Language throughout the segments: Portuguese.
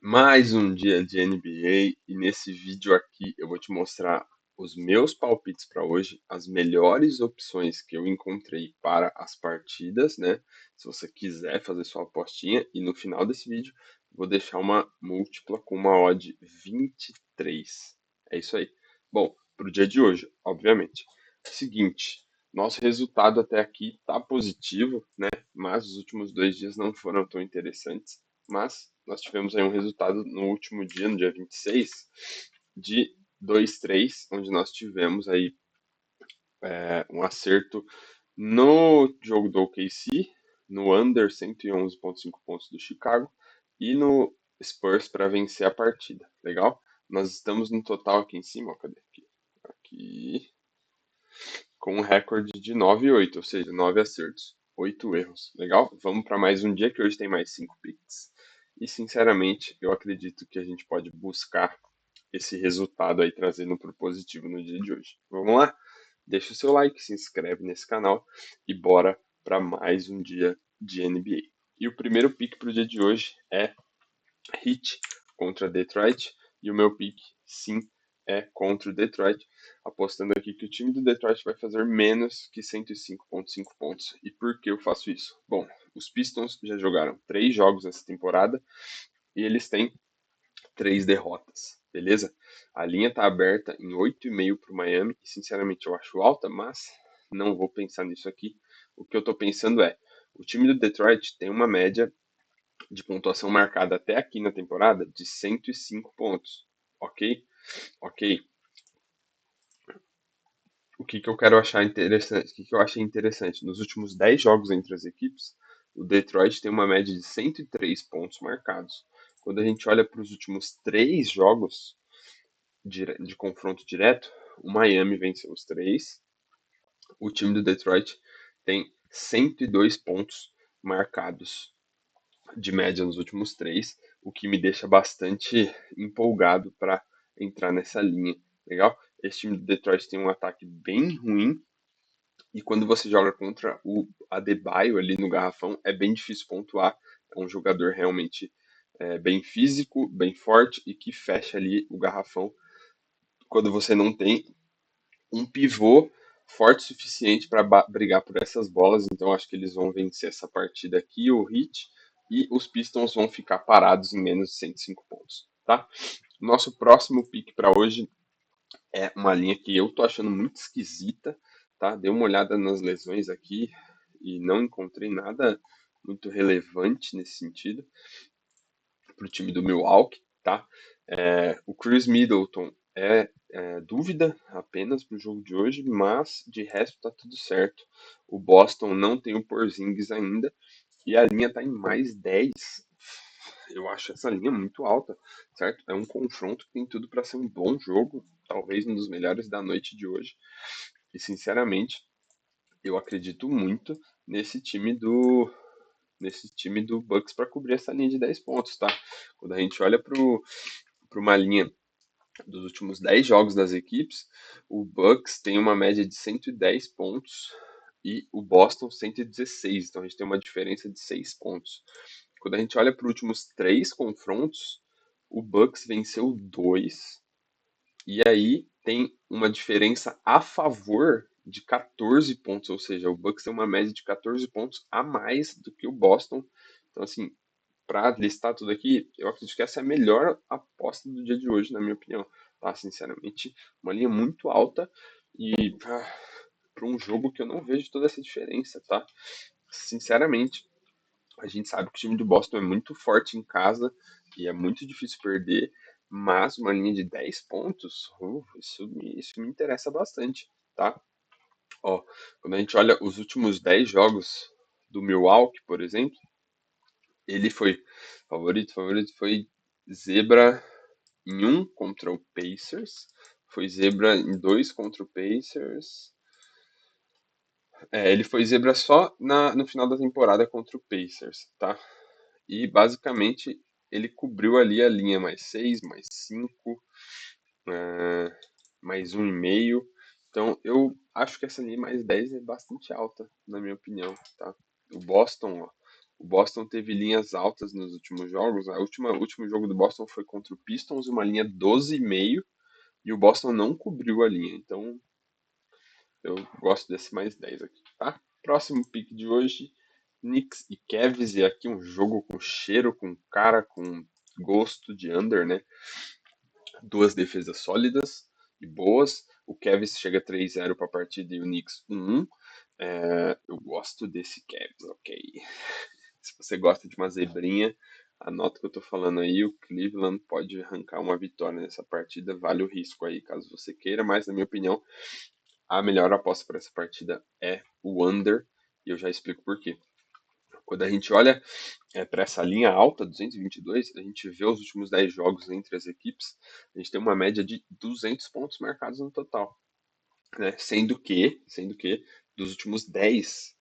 Mais um dia de NBA e nesse vídeo aqui eu vou te mostrar os meus palpites para hoje, as melhores opções que eu encontrei para as partidas, né? Se você quiser fazer sua apostinha e no final desse vídeo vou deixar uma múltipla com uma odd 23. É isso aí. Bom, para o dia de hoje, obviamente. Seguinte, nosso resultado até aqui tá positivo, né? Mas os últimos 2 dias não foram tão interessantes. Mas nós tivemos aí um resultado no último dia, no dia 26, de 2-3, onde nós tivemos aí um acerto no jogo do OKC, no under 111,5 pontos do Chicago e no Spurs para vencer a partida. Legal? Nós estamos no total aqui em cima, ó, cadê? Aqui, com um recorde de 9-8, ou seja, 9 acertos, 8 erros. Legal? Vamos para mais um dia que hoje tem mais 5 picks. E sinceramente, eu acredito que a gente pode buscar esse resultado aí trazendo para o positivo no dia de hoje. Vamos lá? Deixa o seu like, se inscreve nesse canal e bora para mais um dia de NBA. E o primeiro pick para o dia de hoje é Heat contra Detroit. E o meu pick, sim, é contra o Detroit, apostando aqui que o time do Detroit vai fazer menos que 105,5 pontos. E por que eu faço isso? Bom, os Pistons já jogaram 3 jogos essa temporada e eles têm 3 derrotas, beleza? A linha está aberta em 8,5 para o Miami e sinceramente eu acho alta, mas não vou pensar nisso aqui. O que eu estou pensando é, o time do Detroit tem uma média de pontuação marcada até aqui na temporada de 105 pontos, ok? Ok. O que eu quero achar interessante? O que eu achei interessante? Nos últimos 10 jogos entre as equipes, o Detroit tem uma média de 103 pontos marcados. Quando a gente olha para os últimos 3 jogos de confronto direto, o Miami venceu os 3. O time do Detroit tem 102 pontos marcados de média nos últimos 3, o que me deixa bastante empolgado para entrar nessa linha. Legal? Esse time do Detroit tem um ataque bem ruim e quando você joga contra o Adebayo ali no garrafão é bem difícil pontuar. É um jogador realmente bem físico, bem forte e que fecha ali o garrafão quando você não tem um pivô forte o suficiente para brigar por essas bolas. Então acho que eles vão vencer essa partida aqui, o Heat, e os Pistons vão ficar parados em menos de 105 pontos, tá? Nosso próximo pick para hoje é uma linha que eu tô achando muito esquisita, tá? Dei uma olhada nas lesões aqui e não encontrei nada muito relevante nesse sentido para o time do Milwaukee, tá? O Chris Middleton é dúvida apenas para o jogo de hoje, mas de resto tá tudo certo. O Boston não tem o Porzingis ainda e a linha tá em mais 10. Eu acho essa linha muito alta, certo? É um confronto que tem tudo para ser um bom jogo, talvez um dos melhores da noite de hoje. E sinceramente, eu acredito muito nesse time do Bucks para cobrir essa linha de 10 pontos, tá? Quando a gente olha para uma linha dos últimos 10 jogos das equipes, o Bucks tem uma média de 110 pontos e o Boston 116, então a gente tem uma diferença de 6 pontos. Quando a gente olha para os últimos 3 confrontos, o Bucks venceu 2 e aí tem uma diferença a favor de 14 pontos, ou seja, o Bucks tem uma média de 14 pontos a mais do que o Boston. Então, assim, para listar tudo aqui, eu acredito que essa é a melhor aposta do dia de hoje, na minha opinião. Tá, sinceramente, uma linha muito alta e para um jogo que eu não vejo toda essa diferença, tá? Sinceramente, a gente sabe que o time do Boston é muito forte em casa e é muito difícil perder, mas uma linha de 10 pontos, isso me interessa bastante, tá? Ó, quando a gente olha os últimos 10 jogos do Milwaukee, por exemplo, ele foi favorito foi zebra em um contra o Pacers, foi zebra em dois contra o Pacers. Ele foi zebra só no final da temporada contra o Pacers, tá? E basicamente ele cobriu ali a linha mais 6, mais 5, mais 1,5. Então eu acho que essa linha mais 10 é bastante alta, na minha opinião, tá? O Boston, ó, O Boston teve linhas altas nos últimos jogos. O último jogo do Boston foi contra o Pistons, uma linha 12,5, e o Boston não cobriu a linha. Então, eu gosto desse mais 10 aqui, tá? Próximo pick de hoje, Knicks e Cavs. E aqui um jogo com cheiro, com cara, com gosto de under, né? Duas defesas sólidas e boas. O Cavs chega 3-0 para a partida e o Knicks 1-1. Eu gosto desse Cavs, ok. Se você gosta de uma zebrinha, anota o que eu tô falando aí. O Cleveland pode arrancar uma vitória nessa partida. Vale o risco aí, caso você queira. Mas, na minha opinião, a melhor aposta para essa partida é o under. E eu já explico por quê. Quando a gente olha para essa linha alta, 222, a gente vê os últimos 10 jogos entre as equipes, a gente tem uma média de 200 pontos marcados no total, né? Sendo que dos últimos 10,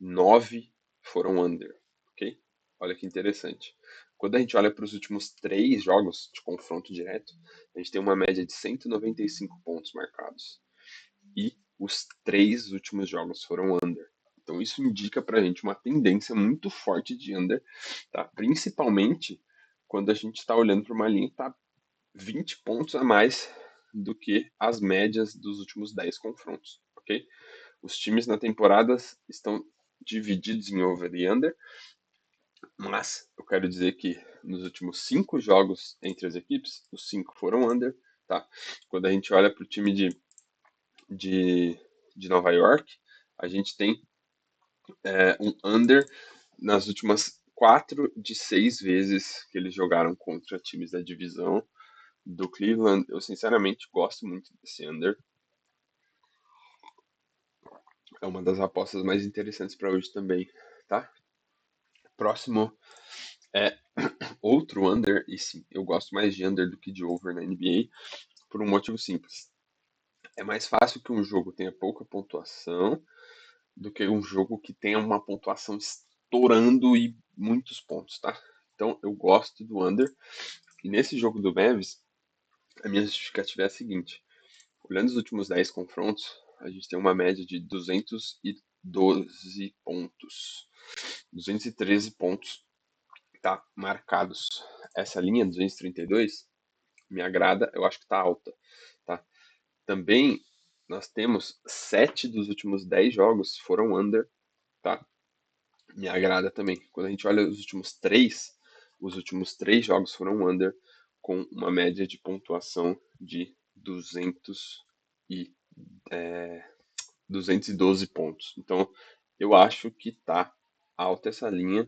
9 foram under, ok? Olha que interessante. Quando a gente olha para os últimos 3 jogos de confronto direto, a gente tem uma média de 195 pontos marcados. E os 3 últimos jogos foram under. Então isso indica para a gente uma tendência muito forte de under, tá? Principalmente quando a gente está olhando para uma linha que está 20 pontos a mais do que as médias dos últimos 10 confrontos, ok? Os times na temporada estão divididos em over e under, mas eu quero dizer que nos últimos 5 jogos entre as equipes, os 5 foram under, tá? Quando a gente olha para o time de, de Nova York, a gente tem um under nas últimas 4 de 6 vezes que eles jogaram contra times da divisão do Cleveland. Eu sinceramente gosto muito desse under. É uma das apostas mais interessantes para hoje também, tá? Próximo é outro under, e sim, eu gosto mais de under do que de over na NBA, por um motivo simples. É mais fácil que um jogo tenha pouca pontuação do que um jogo que tenha uma pontuação estourando e muitos pontos, tá? Então eu gosto do under. E nesse jogo do Mavs, a minha justificativa é a seguinte: olhando os últimos 10 confrontos, a gente tem uma média de 212 pontos. 213 pontos, tá? Marcados. Essa linha 232 me agrada, eu acho que tá alta, tá? Também nós temos 7 dos últimos 10 jogos foram under, tá? Me agrada também. Quando a gente olha os últimos três jogos foram under, com uma média de pontuação de 212 pontos. Então, eu acho que tá alta essa linha.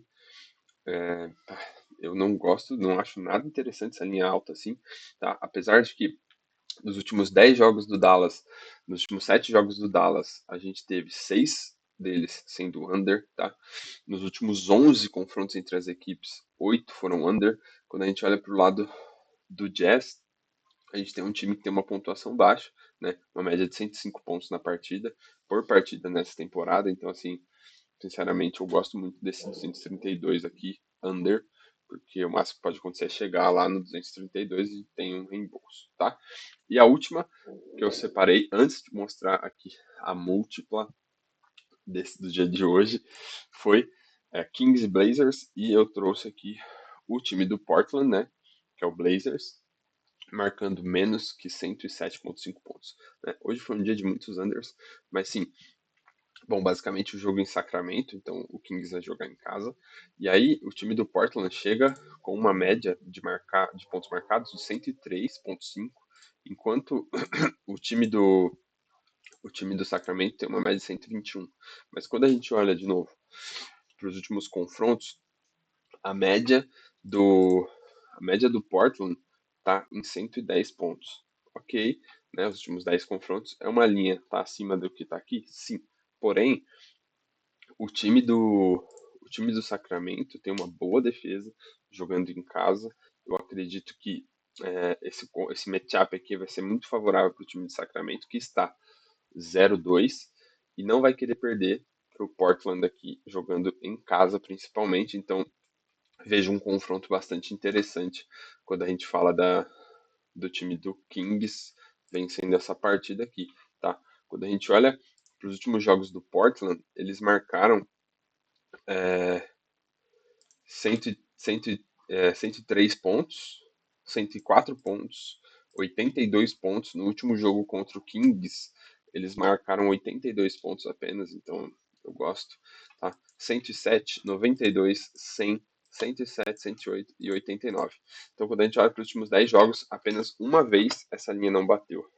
Eu não gosto, não acho nada interessante essa linha alta assim, tá? Apesar de que nos últimos 10 jogos do Dallas, nos últimos 7 jogos do Dallas, a gente teve 6 deles sendo under, tá? Nos últimos 11 confrontos entre as equipes, 8 foram under. Quando a gente olha para o lado do Jazz, a gente tem um time que tem uma pontuação baixa, né? Uma média de 105 pontos na partida, por partida nessa temporada. Então, assim, sinceramente, eu gosto muito desse 232 aqui, under, porque o máximo que pode acontecer é chegar lá no 232 e tem um reembolso, tá? E a última que eu separei antes de mostrar aqui a múltipla do dia de hoje foi Kings e Blazers, e eu trouxe aqui o time do Portland, né? Que é o Blazers, marcando menos que 107,5 pontos. Né? Hoje foi um dia de muitos unders, mas sim, bom, basicamente o jogo em Sacramento, então o Kings vai jogar em casa. E aí o time do Portland chega com uma média de pontos marcados de 103,5, enquanto o time do o time do Sacramento tem uma média de 121. Mas quando a gente olha de novo para os últimos confrontos, a média do a média do Portland está em 110 pontos. Ok, né? Os últimos 10 confrontos é uma linha, está acima do que está aqui? Sim. Porém, o time do o time do Sacramento tem uma boa defesa jogando em casa. Eu acredito que esse matchup aqui vai ser muito favorável para o time de Sacramento, que está 0-2 e não vai querer perder para o Portland aqui jogando em casa principalmente. Então vejo um confronto bastante interessante quando a gente fala do time do Kings vencendo essa partida aqui, tá? Quando a gente olha para os últimos jogos do Portland, eles marcaram 103 pontos, 104 pontos, 82 pontos. No último jogo contra o Kings, eles marcaram 82 pontos apenas, então eu gosto. Tá? 107, 92, 100, 107, 108 e 89. Então, quando a gente olha para os últimos 10 jogos, apenas uma vez essa linha não bateu.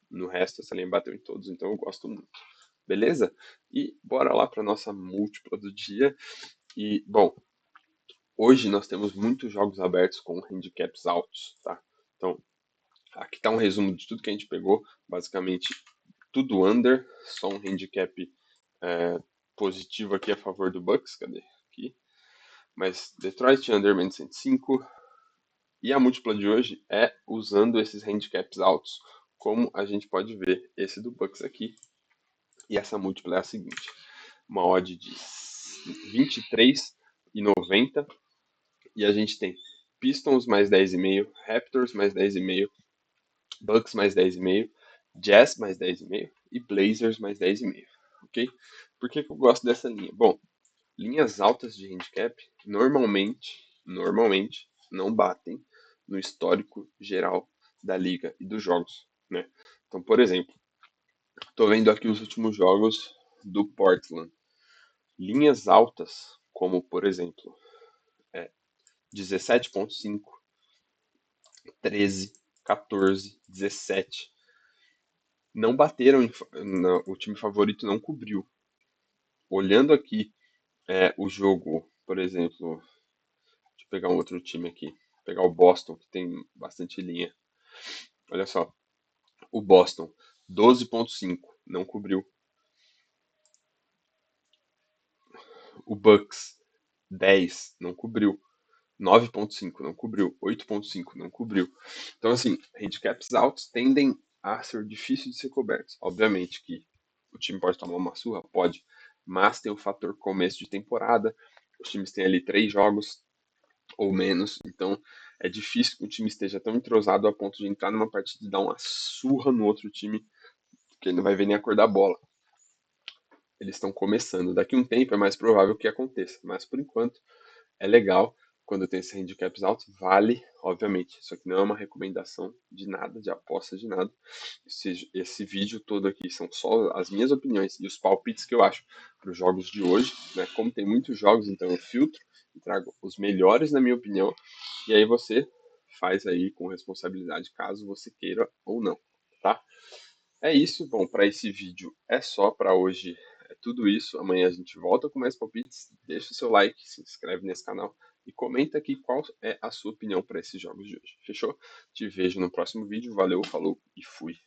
No resto, essa linha bateu em todos, então eu gosto muito. Beleza? E bora lá para nossa múltipla do dia. E, bom, hoje nós temos muitos jogos abertos com handicaps altos, tá? Então, aqui está um resumo de tudo que a gente pegou. Basicamente, tudo under, só um handicap positivo aqui a favor do Bucks. Cadê? Aqui. Mas Detroit under menos 105. E a múltipla de hoje é usando esses handicaps altos. Como a gente pode ver, esse do Bucks aqui. E essa múltipla é a seguinte. Uma odd de 23,90. E a gente tem Pistons mais 10,5, Raptors mais 10,5, Bucks mais 10,5, Jazz mais 10,5 e Blazers mais 10,5, ok? Por que eu gosto dessa linha? Bom, linhas altas de handicap normalmente não batem no histórico geral da liga e dos jogos, né? Então, por exemplo, estou vendo aqui os últimos jogos do Portland. Linhas altas, como por exemplo, 17,5, 13, 14, 17. Não bateram, o time favorito não cobriu. Olhando aqui o jogo, por exemplo, deixa eu pegar um outro time aqui, pegar o Boston, que tem bastante linha. Olha só, o Boston, 12,5, não cobriu. O Bucks, 10, não cobriu. 9,5 não cobriu, 8,5 não cobriu. Então, assim, handicaps altos tendem a ser difíceis de ser cobertos. Obviamente que o time pode tomar uma surra, pode, mas tem o fator começo de temporada. Os times têm ali 3 jogos ou menos, então é difícil que o time esteja tão entrosado a ponto de entrar numa partida e dar uma surra no outro time, que ele não vai ver nem a cor da bola. Eles estão começando. Daqui a um tempo é mais provável que aconteça, mas por enquanto é legal quando tem esses handicaps altos, vale, obviamente. Isso aqui não é uma recomendação de nada, de aposta de nada. Esse vídeo todo aqui são só as minhas opiniões e os palpites que eu acho para os jogos de hoje. Né? Como tem muitos jogos, então eu filtro e trago os melhores na minha opinião. E aí você faz aí com responsabilidade, caso você queira ou não, tá? É isso, bom, para esse vídeo é só para hoje. É tudo isso. Amanhã a gente volta com mais palpites. Deixa o seu like, se inscreve nesse canal e comenta aqui qual é a sua opinião para esses jogos de hoje. Fechou? Te vejo no próximo vídeo. Valeu, falou e fui.